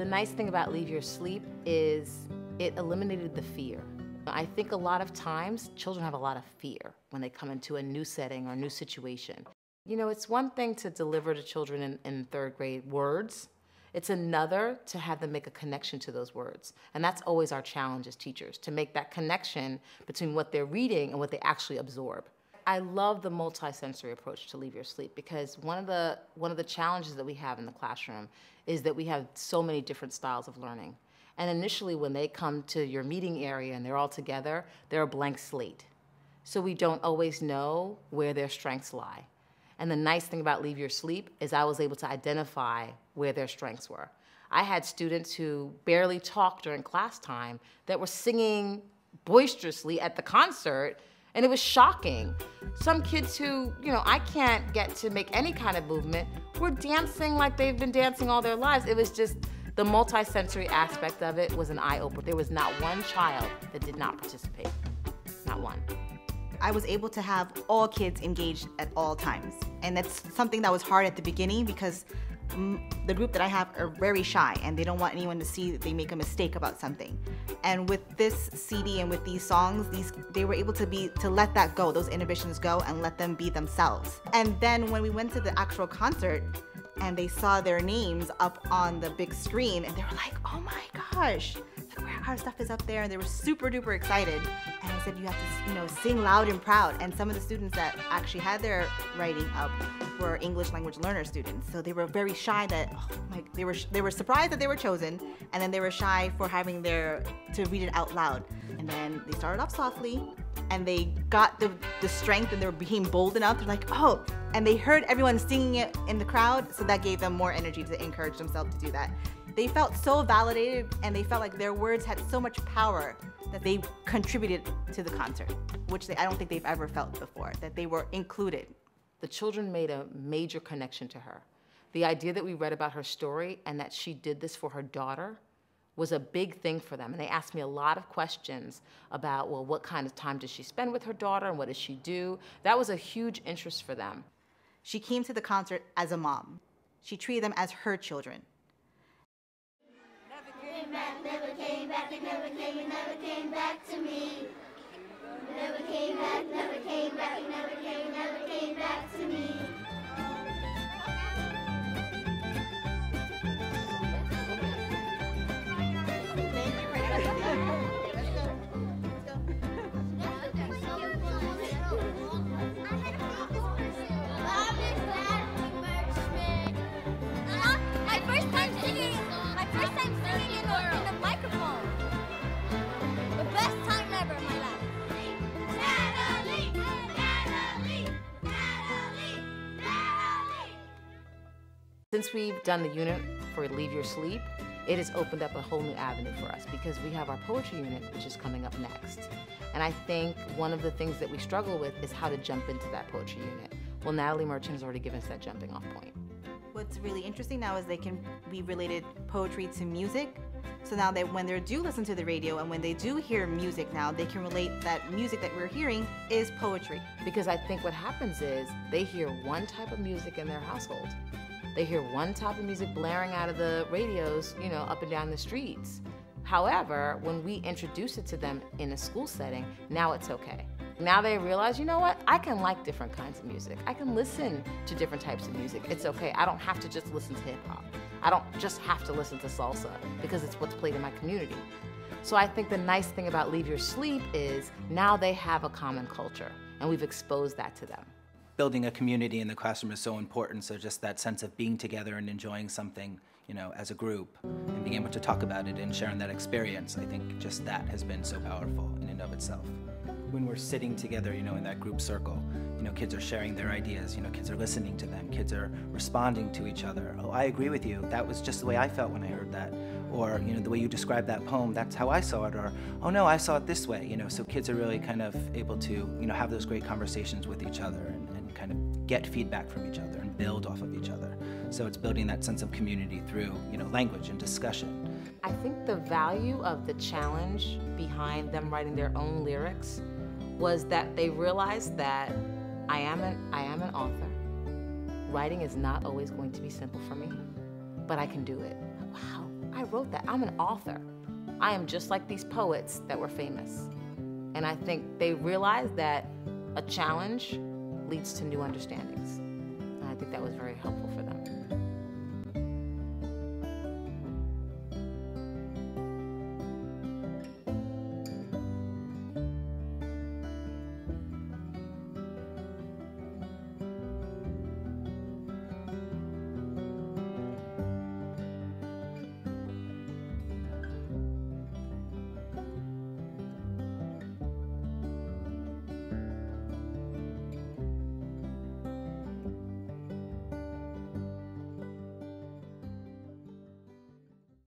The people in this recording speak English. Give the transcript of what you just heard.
nice thing about Leave Your Sleep is it eliminated the fear. I think a lot of times children have a lot of fear when they come into a new setting or a new situation. You know, it's one thing to deliver to children in third grade words. It's another to have them make a connection to those words. And that's always our challenge as teachers, to make that connection between what they're reading and what they actually absorb. I love the multi-sensory approach to Leave Your Sleep because one of the challenges that we have in the classroom is that we have so many different styles of learning. And initially when they come to your meeting area and they're all together, they're a blank slate. So we don't always know where their strengths lie. And the nice thing about Leave Your Sleep is I was able to identify where their strengths were. I had students who barely talked during class time that were singing boisterously at the concert, and it was shocking. Some kids who, you know, I can't get to make any kind of movement were dancing like they've been dancing all their lives. It was just, the multi-sensory aspect of it was an eye-opener. There was not one child that did not participate, not one. I was able to have all kids engaged at all times. And that's something that was hard at the beginning because the group that I have are very shy and they don't want anyone to see that they make a mistake about something. And with this CD and with these songs, they were able to let that go, those inhibitions go, and let them be themselves. And then when we went to the actual concert and they saw their names up on the big screen and they were like, oh my gosh, our stuff is up there, and they were super duper excited. And I said, you have to, you know, sing loud and proud. And some of the students that actually had their writing up were English language learner students. So they were very shy that, they were surprised that they were chosen, and then they were shy for having to read it out loud. And then they started off softly, and they got the strength, and they became bold enough. They're like, oh, and they heard everyone singing it in the crowd, so that gave them more energy to encourage themselves to do that. They felt so validated, and they felt like their words had so much power that they contributed to the concert, which I don't think they've ever felt before, that they were included. The children made a major connection to her. The idea that we read about her story and that she did this for her daughter was a big thing for them. And they asked me a lot of questions about, well, what kind of time does she spend with her daughter and what does she do? That was a huge interest for them. She came to the concert as a mom. She treated them as her children. Never came back, it never came back to me. Never came back, never came back, it never came back to me. Since we've done the unit for Leave Your Sleep, it has opened up a whole new avenue for us because we have our poetry unit, which is coming up next. And I think one of the things that we struggle with is how to jump into that poetry unit. Well, Natalie Merchant has already given us that jumping off point. What's really interesting now is we related poetry to music. So now that when they do listen to the radio and when they do hear music now, they can relate that music that we're hearing is poetry. Because I think what happens is they hear one type of music in their household. They hear one type of music blaring out of the radios, you know, up and down the streets. However, when we introduce it to them in a school setting, now it's okay. Now they realize, you know what, I can like different kinds of music. I can listen to different types of music. It's okay. I don't have to just listen to hip hop. I don't just have to listen to salsa because it's what's played in my community. So I think the nice thing about Leave Your Sleep is now they have a common culture, and we've exposed that to them. Building a community in the classroom is so important, so just that sense of being together and enjoying something, you know, as a group, and being able to talk about it and sharing that experience, I think just that has been so powerful in and of itself. When we're sitting together, you know, in that group circle, you know, kids are sharing their ideas, you know, kids are listening to them, kids are responding to each other. Oh, I agree with you. That was just the way I felt when I heard that. Or, you know, the way you described that poem, that's how I saw it. Or, oh no, I saw it this way, you know. So kids are really kind of able to, you know, have those great conversations with each other and kind of get feedback from each other and build off of each other. So it's building that sense of community through, you know, language and discussion. I think the value of the challenge behind them writing their own lyrics was that they realized that I am an author. Writing is not always going to be simple for me, but I can do it. Wow, I wrote that. I'm an author. I am just like these poets that were famous. And I think they realized that a challenge leads to new understandings. And I think that was very helpful for them.